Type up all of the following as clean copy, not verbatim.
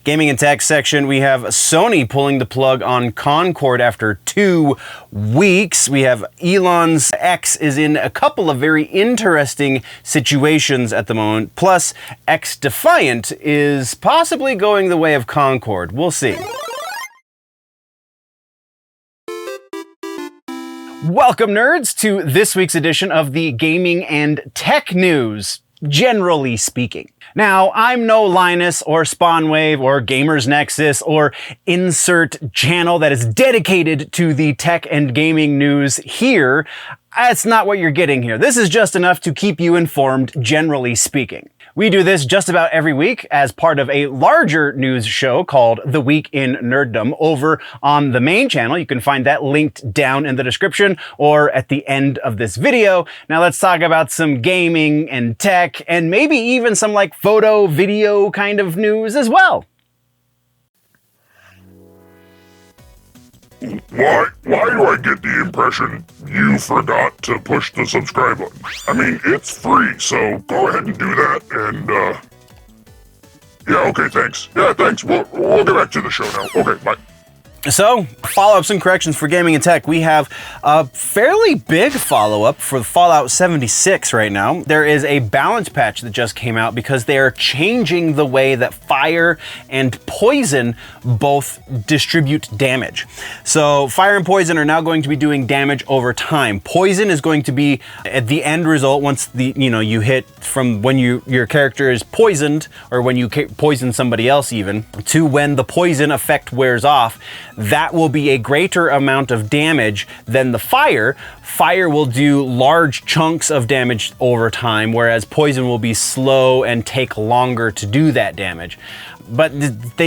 Gaming and tech section, we have Sony pulling the plug on Concord after 2 weeks. We have Elon's X is in a couple of very interesting situations at the moment. Plus, X Defiant is possibly going the way of Concord. We'll see. Welcome, nerds, to this week's edition of the Gaming and Tech News, generally speaking. Now, I'm no Linus or Spawnwave or Gamers Nexus or insert channel that is dedicated to the tech and gaming news here. That's not what you're getting here. This is just enough to keep you informed, generally speaking. We do this just about every week as part of a larger news show called The Week in Nerddom over on the main channel. You can find that linked down in the description or at the end of this video. Now let's talk about some gaming and tech and maybe even some like photo, video kind of news as well. Why do I get the impression you forgot to push the subscribe button? I mean, it's free, so go ahead and do that, and, yeah, okay, thanks. Yeah, thanks. We'll get back to the show now. Okay, bye. So, follow-ups and corrections for gaming and tech. We have a fairly big follow-up for Fallout 76 right now. There is a balance patch that just came out because they are changing the way that fire and poison both distribute damage. So, fire and poison are now going to be doing damage over time. Poison is going to be at the end result once you hit from when your character is poisoned, or when you poison somebody else even, to when the poison effect wears off. That will be a greater amount of damage than the fire. Fire will do large chunks of damage over time, whereas poison will be slow and take longer to do that damage. But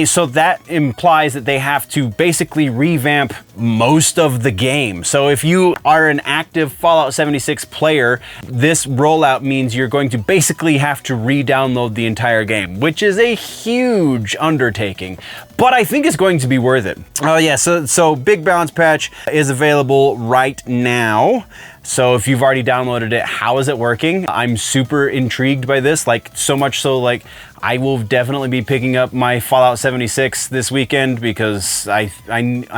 so that implies that they have to basically revamp most of the game. So if you are an active Fallout 76 player, this rollout means you're going to basically have to re-download the entire game, which is a huge undertaking. But I think it's going to be worth it. Oh yeah, so big balance patch is available right now. So if you've already downloaded it, how is it working? I'm super intrigued by this, like so much so like I will definitely be picking up my Fallout 76 this weekend because I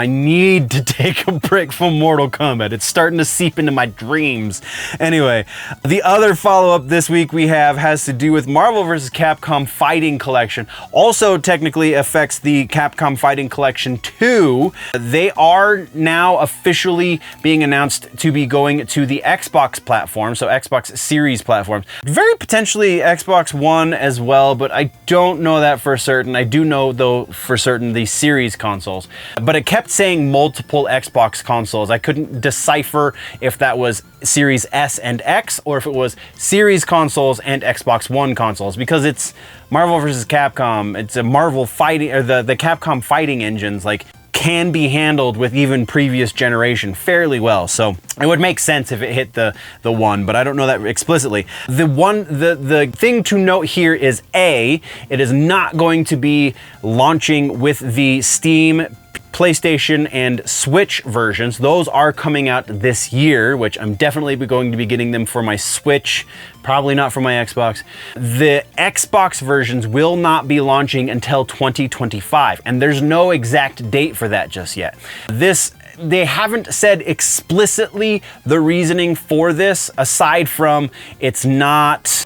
need to take a break from Mortal Kombat. It's starting to seep into my dreams. Anyway, the other follow-up this week we have has to do with Marvel vs. Capcom Fighting Collection. Also technically affects the Capcom Fighting Collection 2. They are now officially being announced to be going to the Xbox platform, so Xbox Series platforms. Very potentially Xbox One as well, but I don't know that for certain. I do know, though, for certain the Series consoles. But it kept saying multiple Xbox consoles. I couldn't decipher if that was Series S and X, or if it was Series consoles and Xbox One consoles, because it's Marvel vs. Capcom. It's a Marvel fighting, or the Capcom fighting engines, like, can be handled with even previous generation fairly well. So it would make sense if it hit the one, but I don't know that explicitly. The thing to note here is it is not going to be launching with the Steam, PlayStation, and Switch versions. Those are coming out this year, which I'm definitely going to be getting them for my Switch, probably not for my Xbox. The Xbox versions will not be launching until 2025, and there's no exact date for that just yet. They haven't said explicitly the reasoning for this, aside from it's not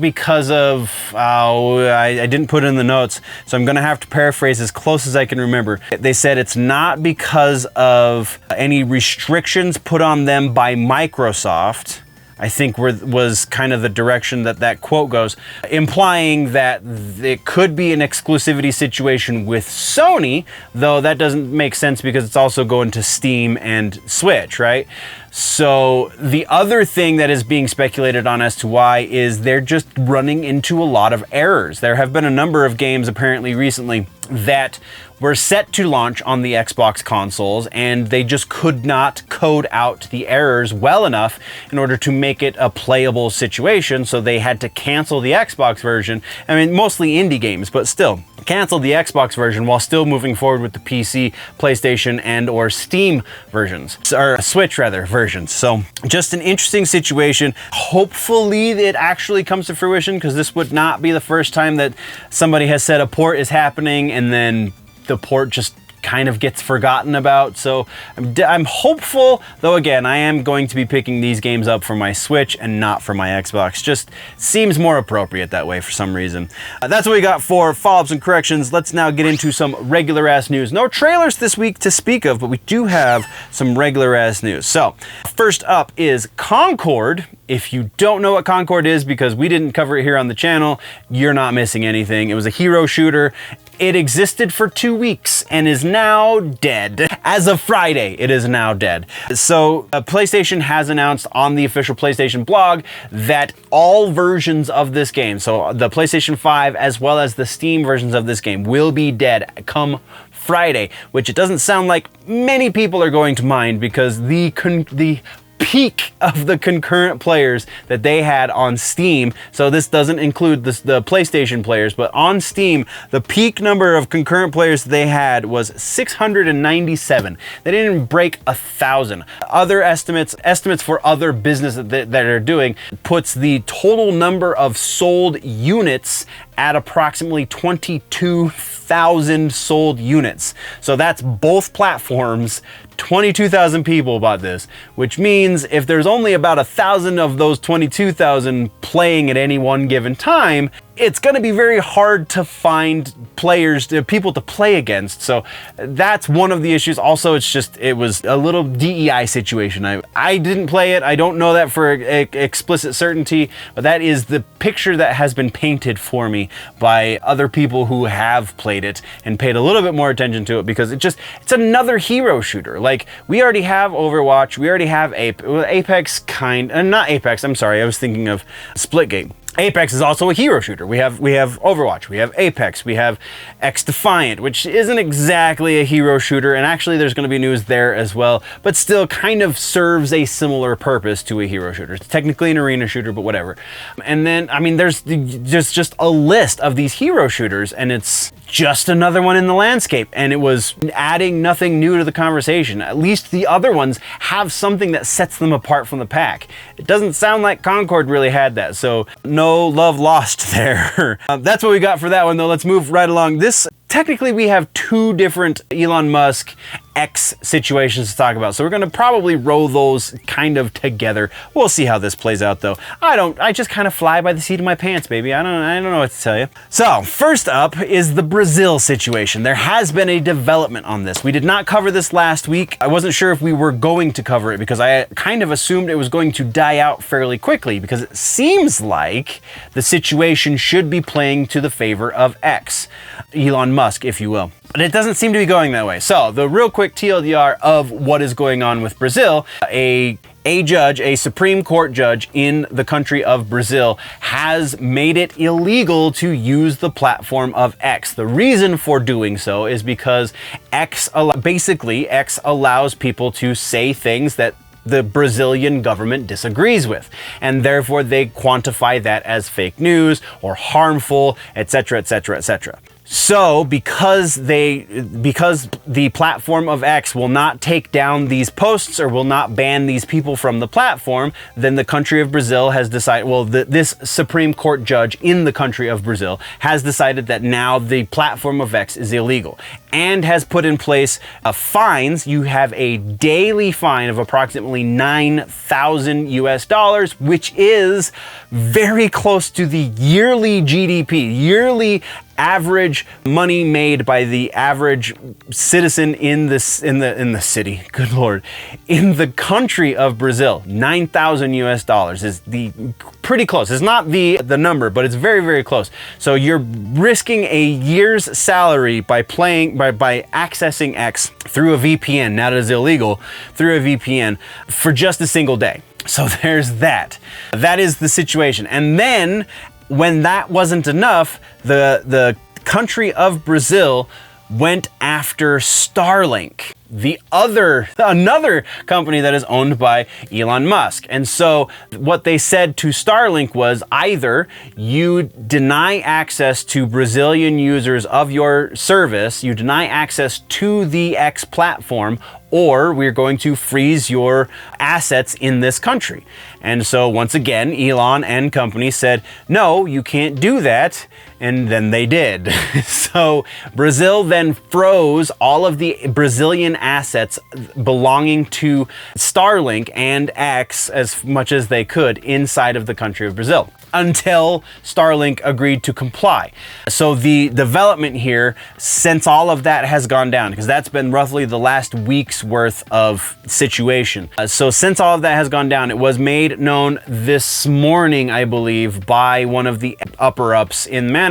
because of, I didn't put it in the notes, so I'm gonna have to paraphrase as close as I can remember. They said it's not because of any restrictions put on them by Microsoft, I think was kind of the direction that quote goes, implying that it could be an exclusivity situation with Sony, though that doesn't make sense because it's also going to Steam and Switch, right? So the other thing that is being speculated on as to why is they're just running into a lot of errors. There have been a number of games apparently recently that were set to launch on the Xbox consoles, and they just could not code out the errors well enough in order to make it a playable situation, so they had to cancel the Xbox version. I mean, mostly indie games, but still, cancel the Xbox version while still moving forward with the PC, PlayStation, and or Steam versions, or Switch rather, version. versions. So just an interesting situation. Hopefully it actually comes to fruition, because this would not be the first time that somebody has said a port is happening and then the port just kind of gets forgotten about. So I'm hopeful, though again, I am going to be picking these games up for my Switch and not for my Xbox. Just seems more appropriate that way for some reason. That's what we got for follow-ups and corrections. Let's now get into some regular ass news. No trailers this week to speak of, but we do have some regular ass news. So first up is Concord. If you don't know what Concord is, because we didn't cover it here on the channel, you're not missing anything. It was a hero shooter. It existed for 2 weeks and is now dead. As of Friday, it is now dead. So PlayStation has announced on the official PlayStation blog that all versions of this game, so the PlayStation 5 as well as the Steam versions of this game, will be dead come Friday, which it doesn't sound like many people are going to mind, because the peak of the concurrent players that they had on Steam, so this doesn't include the PlayStation players, but on Steam, the peak number of concurrent players they had was 697. They didn't even break 1,000. Other estimates for other business that are doing puts the total number of sold units at approximately 22,000 sold units. So that's both platforms. 22,000 people bought this, which means if there's only about 1,000 of those 22,000 playing at any one given time, it's going to be very hard to find people to play against. So that's one of the issues. Also, it was a little DEI situation. I didn't play it. I don't know that for explicit certainty, but that is the picture that has been painted for me by other people who have played it and paid a little bit more attention to it, because it's another hero shooter. Like, we already have Overwatch, we already have Apex, not Apex, I'm sorry, I was thinking of Splitgate. Apex is also a hero shooter. We have Overwatch, we have Apex, we have X Defiant, which isn't exactly a hero shooter, and actually there's going to be news there as well, but still kind of serves a similar purpose to a hero shooter. It's technically an arena shooter, but whatever. And then, I mean, there's just a list of these hero shooters, and it's just another one in the landscape, and it was adding nothing new to the conversation. At least the other ones have something that sets them apart from the pack. It doesn't sound like Concord really had that, so no love lost there. That's what we got for that one, though. Let's move right along. Technically, we have two different Elon Musk X situations to talk about, so we're going to probably roll those kind of together. We'll see how this plays out, though. I just kind of fly by the seat of my pants, baby. I don't know what to tell you. So first up is the Brazil situation. There has been a development on this. We did not cover this last week. I wasn't sure if we were going to cover it, because I kind of assumed it was going to die out fairly quickly, because it seems like the situation should be playing to the favor of X, Elon Musk, if you will. But it doesn't seem to be going that way. So the real quick TLDR of what is going on with Brazil, a Supreme Court judge in the country of Brazil has made it illegal to use the platform of X. The reason for doing so is because X allows people to say things that the Brazilian government disagrees with, and therefore they quantify that as fake news or harmful, etc., etc., etc. So because the platform of X will not take down these posts or will not ban these people from the platform, then the country of Brazil has decided, this Supreme Court judge in the country of Brazil has decided that now the platform of X is illegal, and has put in place fines. You have a daily fine of approximately $9,000 US, which is very close to the yearly GDP, yearly average money made by the average citizen in the city, good lord, in the country of Brazil. $9,000 US is pretty close. It's not the number, but it's very, very close. So you're risking a year's salary by accessing X through a VPN. Now that is illegal, through a VPN for just a single day. So there's that. That is the situation. And then, when that wasn't enough, the country of Brazil went after Starlink, another company that is owned by Elon Musk. And so what they said to Starlink was, either you deny access to Brazilian users of your service, you deny access to the X platform, or we're going to freeze your assets in this country. And so once again, Elon and company said, no, you can't do that. And then they did. So Brazil then froze all of the Brazilian assets belonging to Starlink and X as much as they could inside of the country of Brazil, until Starlink agreed to comply. So the development here, since all of that has gone down, because that's been roughly the last week's worth of situation. So since all of that has gone down, it was made known this morning, I believe, by one of the upper ups in management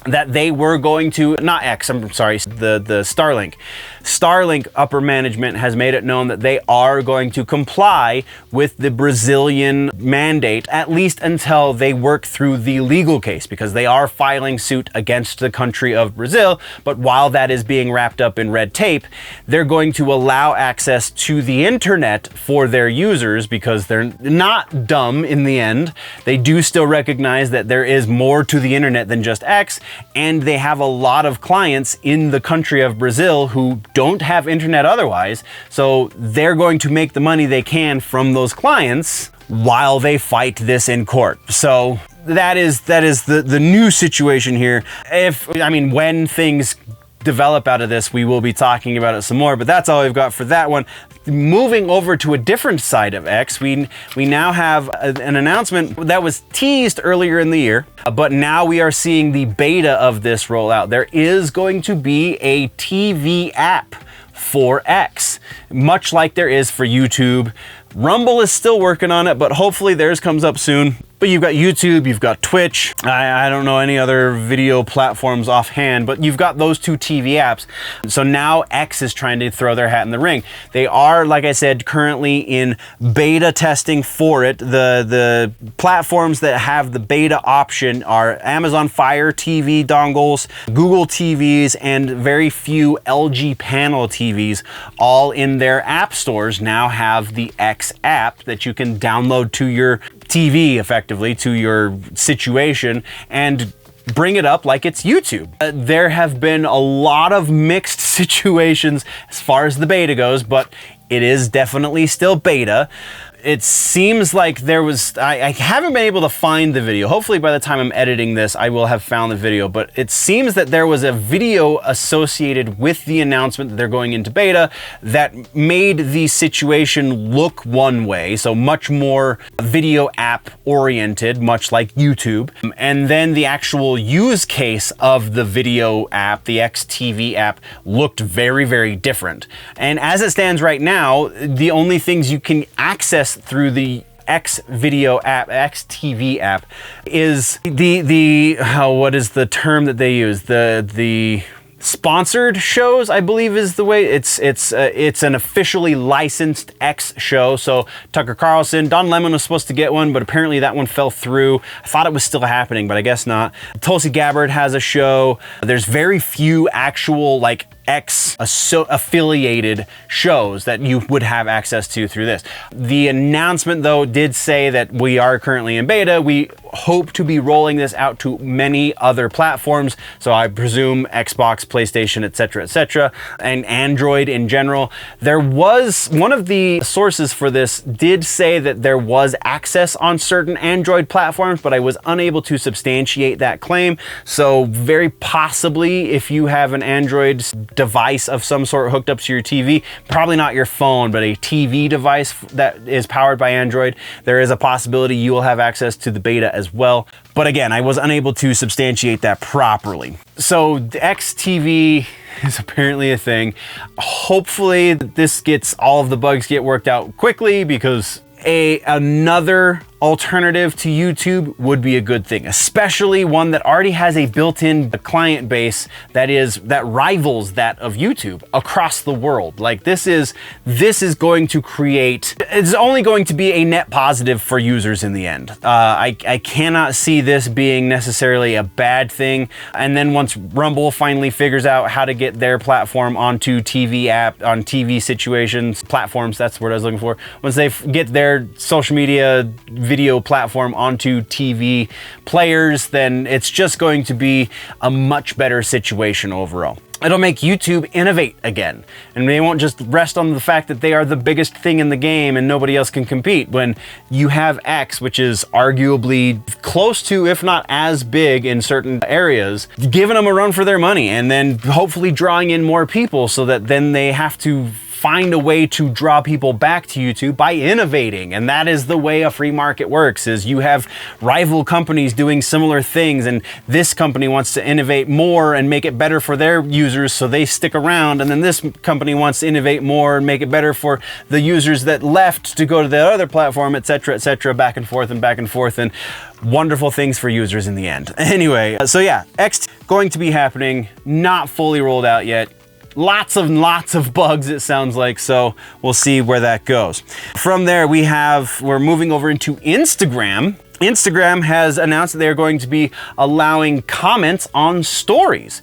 that they were going to, not X, I'm sorry, the Starlink. Starlink upper management has made it known that they are going to comply with the Brazilian mandate, at least until they work through the legal case, because they are filing suit against the country of Brazil. But while that is being wrapped up in red tape, they're going to allow access to the internet for their users, because they're not dumb in the end. They do still recognize that there is more to the internet than just X, and they have a lot of clients in the country of Brazil who don't have internet otherwise. So they're going to make the money they can from those clients while they fight this in court. So that is the new situation here. When things develop out of this, we will be talking about it some more, but that's all we've got for that one. Moving over to a different side of X, we now have an announcement that was teased earlier in the year, but now we are seeing the beta of this roll out. There is going to be a TV app for X, much like there is for YouTube. Rumble is still working on it, but hopefully theirs comes up soon. But you've got YouTube, you've got Twitch. I don't know any other video platforms offhand, but you've got those two TV apps. So now X is trying to throw their hat in the ring. They are, like I said, currently in beta testing for it. The platforms that have the beta option are Amazon Fire TV dongles, Google TVs, and very few LG panel TVs, all in their app stores now have the X app that you can download to your TV, effectively, to your situation, and bring it up like it's YouTube. There have been a lot of mixed situations as far as the beta goes, but it is definitely still beta. It seems like there was, I haven't been able to find the video. Hopefully by the time I'm editing this, I will have found the video, but it seems that there was a video associated with the announcement that they're going into beta that made the situation look one way, so much more video app oriented, much like YouTube. And then the actual use case of the video app, the XTV app, looked very, very different. And as it stands right now, the only things you can access through the X video app, XTV app, is what is the term that they use? The sponsored shows, I believe is the way. It's an officially licensed X show. So Tucker Carlson, Don Lemon was supposed to get one, but apparently that one fell through. I thought it was still happening, but I guess not. Tulsi Gabbard has a show. There's very few actual like X affiliated shows that you would have access to through this. The announcement though did say that we are currently in beta. We hope to be rolling this out to many other platforms. So I presume Xbox, PlayStation, etc., and Android in general. There was, one of the sources for this did say that there was access on certain Android platforms, but I was unable to substantiate that claim. So very possibly if you have an Android device of some sort hooked up to your TV, probably not your phone, but a TV device that is powered by Android, there is a possibility you will have access to the beta as well. But again, I was unable to substantiate that properly. So the XTV is apparently a thing. Hopefully this gets, all of the bugs get worked out quickly, because another alternative to YouTube would be a good thing, especially one that already has a built-in client base that rivals that of YouTube across the world. Like this is going to create, it's only going to be a net positive for users in the end. I cannot see this being necessarily a bad thing. And then once Rumble finally figures out how to get their platform onto TV app, on TV situations, platforms, that's the word I was looking for. Once they get their social media video platform onto TV players, then it's just going to be a much better situation overall. It'll make YouTube innovate again. And they won't just rest on the fact that they are the biggest thing in the game and nobody else can compete. When you have X, which is arguably close to, if not as big in certain areas, giving them a run for their money and then hopefully drawing in more people so that then they have to find a way to draw people back to YouTube by innovating. And that is the way a free market works, is you have rival companies doing similar things, and this company wants to innovate more and make it better for their users so they stick around, and then this company wants to innovate more and make it better for the users that left to go to the other platform, etc., back and forth, and wonderful things for users in the end. Anyway, so yeah, X going to be happening, not fully rolled out yet. Lots of bugs, it sounds like, so we'll see where that goes. From there, we're moving over into Instagram. Instagram has announced that they're going to be allowing comments on stories.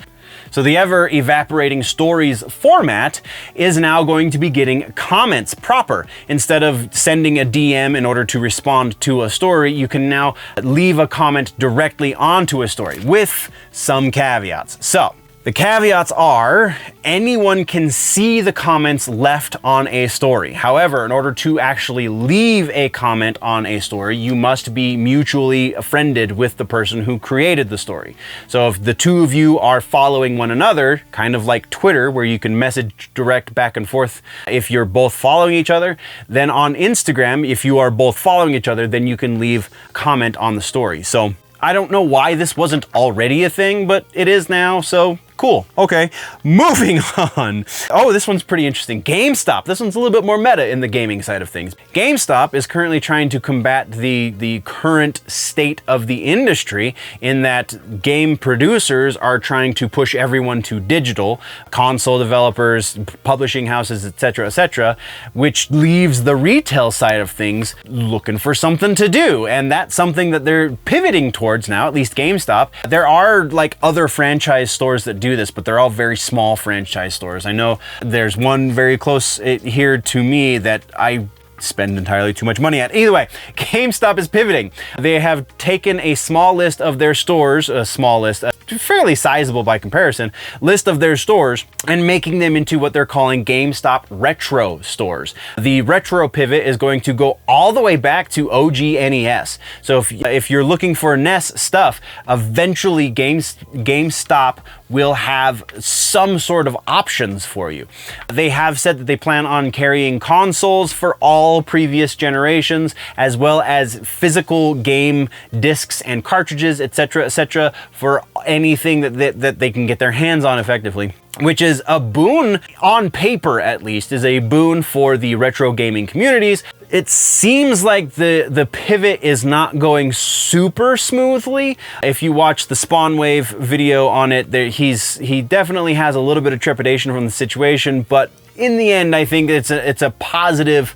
So the ever evaporating stories format is now going to be getting comments proper. Instead of sending a DM in order to respond to a story, you can now leave a comment directly onto a story with some caveats. So the caveats are, anyone can see the comments left on a story. However, in order to actually leave a comment on a story, you must be mutually friended with the person who created the story. So if the two of you are following one another, kind of like Twitter, where you can message direct back and forth if you're both following each other, then on Instagram, if you are both following each other, then you can leave comment on the story. So I don't know why this wasn't already a thing, but it is now, so cool. Okay, moving on. Oh, this one's pretty interesting. GameStop. This one's a little bit more meta in the gaming side of things. GameStop is currently trying to combat the current state of the industry in that game producers are trying to push everyone to digital, console developers, publishing houses, etc., which leaves the retail side of things looking for something to do. And that's something that they're pivoting towards now, at least GameStop. There are like other franchise stores that do this, but they're all very small franchise stores. I know there's one very close here to me that I spend entirely too much money at. Either way, GameStop is pivoting. They have taken a small list of their stores, a small list, fairly sizable by comparison, list of their stores, and making them into what they're calling GameStop Retro stores. The Retro pivot is going to go all the way back to OG NES. So if you're looking for NES stuff, eventually GameStop will have some sort of options for you. They have said that they plan on carrying consoles for all previous generations, as well as physical game discs and cartridges, etc., for anything that they can get their hands on effectively. Which is a boon, on paper at least, is a boon for the retro gaming communities. It seems like the pivot is not going super smoothly. If you watch the Spawnwave video on it, he definitely has a little bit of trepidation from the situation, but in the end, I think it's a positive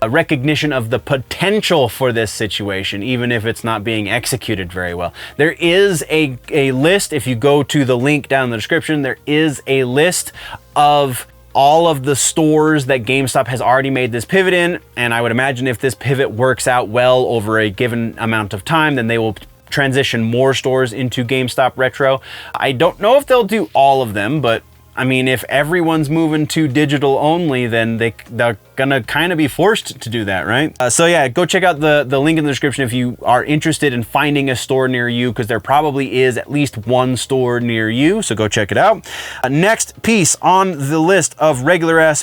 recognition of the potential for this situation, even if it's not being executed very well. There is a list, if you go to the link down in the description, there is a list of all of the stores that GameStop has already made this pivot in, and I would imagine if this pivot works out well over a given amount of time, then they will transition more stores into GameStop Retro. I don't know if they'll do all of them, but I mean, if everyone's moving to digital only, then they're gonna kind of be forced to do that, right? So yeah, go check out the link in the description if you are interested in finding a store near you, because there probably is at least one store near you, so go check it out. Next piece on the list of regular ass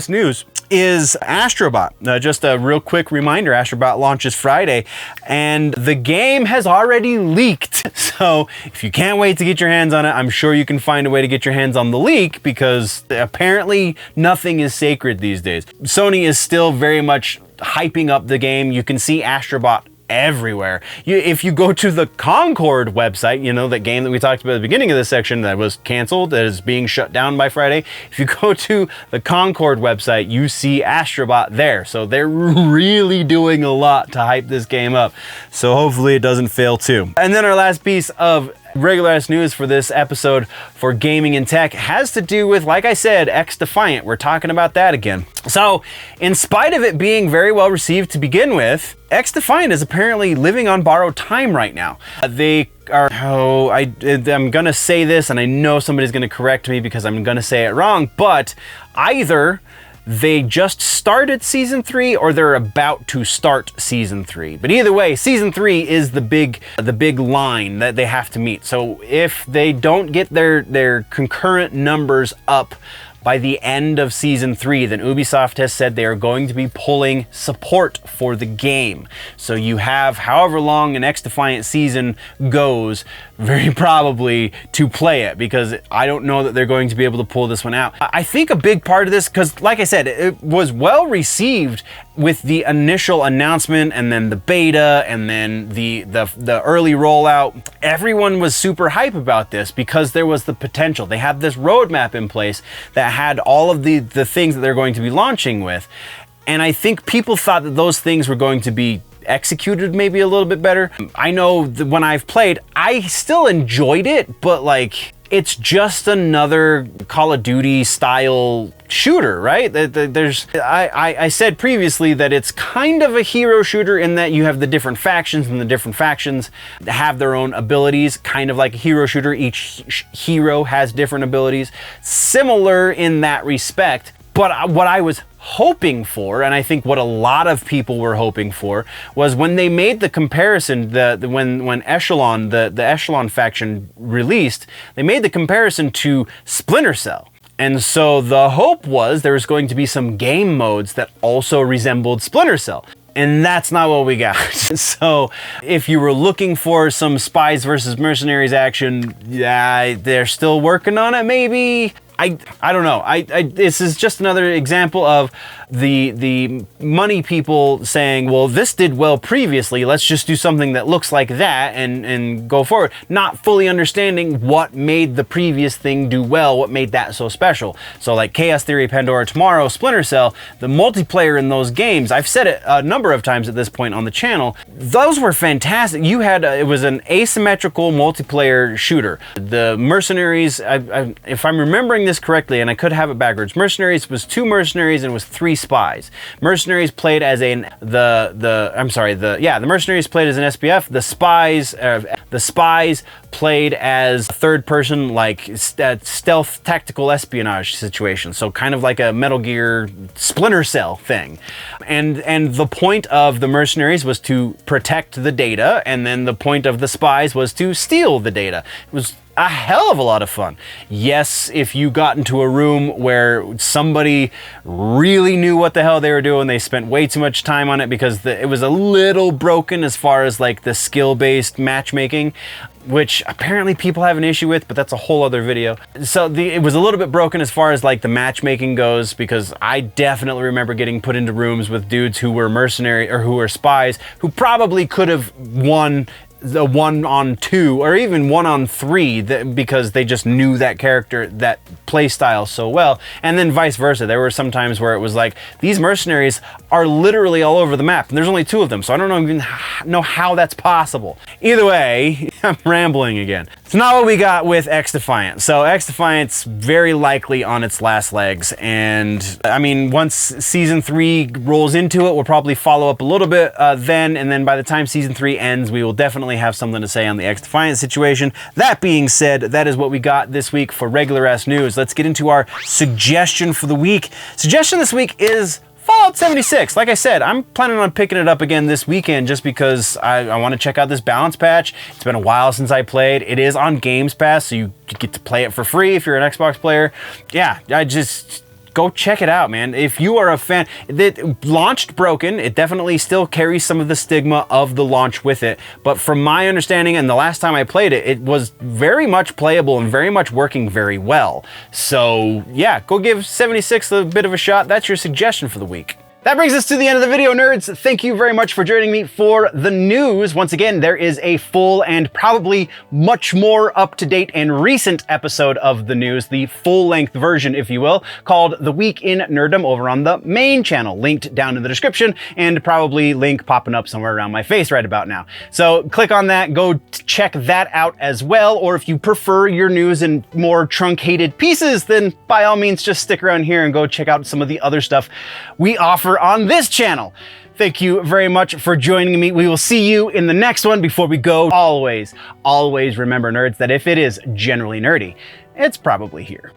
news is Astrobot. Just a real quick reminder, Astrobot launches Friday, and the game has already leaked. So if you can't wait to get your hands on it, I'm sure you can find a way to get your hands on the leak, because apparently nothing is sacred these days. Sony is still very much hyping up the game. You can see Astrobot everywhere. If you go to the Concord website, you know, that game that we talked about at the beginning of this section that was canceled, that is being shut down by Friday. If you go to the Concord website, you see Astrobot there. So they're really doing a lot to hype this game up. So hopefully it doesn't fail too. And then our last piece of Regular ass news for this episode for gaming and tech has to do with, like I said, X-Defiant. We're talking about that again. So, in spite of it being very well received to begin with, X-Defiant is apparently living on borrowed time right now. They are, I'm gonna say this, and I know somebody's gonna correct me because I'm gonna say it wrong, but either they just started season 3 or they're about to start season 3. But either way, season 3 is the big line that they have to meet. So if they don't get their concurrent numbers up by the end of season 3, then Ubisoft has said they are going to be pulling support for the game. So you have however long an X-Defiant season goes, very probably, to play it, because I don't know that they're going to be able to pull this one out. I think a big part of this, because like I said, it was well received with the initial announcement and then the beta and then the early rollout. Everyone was super hype about this because there was the potential. They have this roadmap in place that had all of the things that they're going to be launching with. And I think people thought that those things were going to be executed maybe a little bit better. I know that when I've played, I still enjoyed it, but like, it's just another Call of Duty style shooter, right? I said previously that it's kind of a hero shooter in that you have the different factions, and the different factions have their own abilities, kind of like a hero shooter. Each hero has different abilities, similar in that respect. But what I was hoping for, and I think what a lot of people were hoping for, was when they made the comparison, when Echelon, the Echelon faction released, they made the comparison to Splinter Cell. And so the hope was there was going to be some game modes that also resembled Splinter Cell. And that's not what we got. So if you were looking for some spies versus mercenaries action, yeah, they're still working on it, maybe. I don't know. This is just another example of the money people saying, well, this did well previously, let's just do something that looks like that and go forward. Not fully understanding what made the previous thing do well, what made that so special. So like Chaos Theory, Pandora Tomorrow, Splinter Cell, the multiplayer in those games, I've said it a number of times at this point on the channel, those were fantastic. You had, it was an asymmetrical multiplayer shooter. The mercenaries, if I'm remembering this correctly, and I could have it backwards, mercenaries was 2 mercenaries and was 3 spies. Mercenaries played as the mercenaries played as an SPF. The spies played as third person, like stealth tactical espionage situation. So kind of like a Metal Gear Splinter Cell thing. And the point of the mercenaries was to protect the data, and then the point of the spies was to steal the data. It was a hell of a lot of fun. Yes, if you got into a room where somebody really knew what the hell they were doing, they spent way too much time on it because it was a little broken as far as like the skill-based matchmaking, which apparently people have an issue with, but that's a whole other video. So it was a little bit broken as far as like the matchmaking goes, because I definitely remember getting put into rooms with dudes who were mercenary or who were spies who probably could have won the 1-on-2 or even 1-on-3 because they just knew that character, that play style so well. And then vice versa. There were some times where it was like, these mercenaries are literally all over the map and there's only 2 of them, so I don't even know how that's possible. Either way, I'm rambling again. It's not what we got with X-Defiant. So X-Defiant's very likely on its last legs, and I mean, once season 3 rolls into it, we'll probably follow up a little bit then, and then by the time season 3 ends, we will definitely have something to say on the X-Defiant situation. That being said, that is what we got this week for regular ass news. Let's get into our suggestion for the week. Suggestion this week is Fallout 76. Like I said, I'm planning on picking it up again this weekend just because I want to check out this balance patch. It's been a while since I played. It is on Games Pass, so you get to play it for free if you're an Xbox player. Yeah, go check it out, man. If you are a fan, it launched broken. It definitely still carries some of the stigma of the launch with it. But from my understanding, and the last time I played it, it was very much playable and very much working very well. So yeah, go give 76 a bit of a shot. That's your suggestion for the week. That brings us to the end of the video, nerds. Thank you very much for joining me for the news. Once again, there is a full and probably much more up-to-date and recent episode of the news, the full-length version, if you will, called The Week in Nerddom over on the main channel, linked down in the description, and probably link popping up somewhere around my face right about now. So click on that, go check that out as well, or if you prefer your news in more truncated pieces, then by all means just stick around here and go check out some of the other stuff we offer on this channel. Thank you very much for joining me. We will see you in the next one. Before we go, always remember, nerds, that if it is generally nerdy, it's probably here.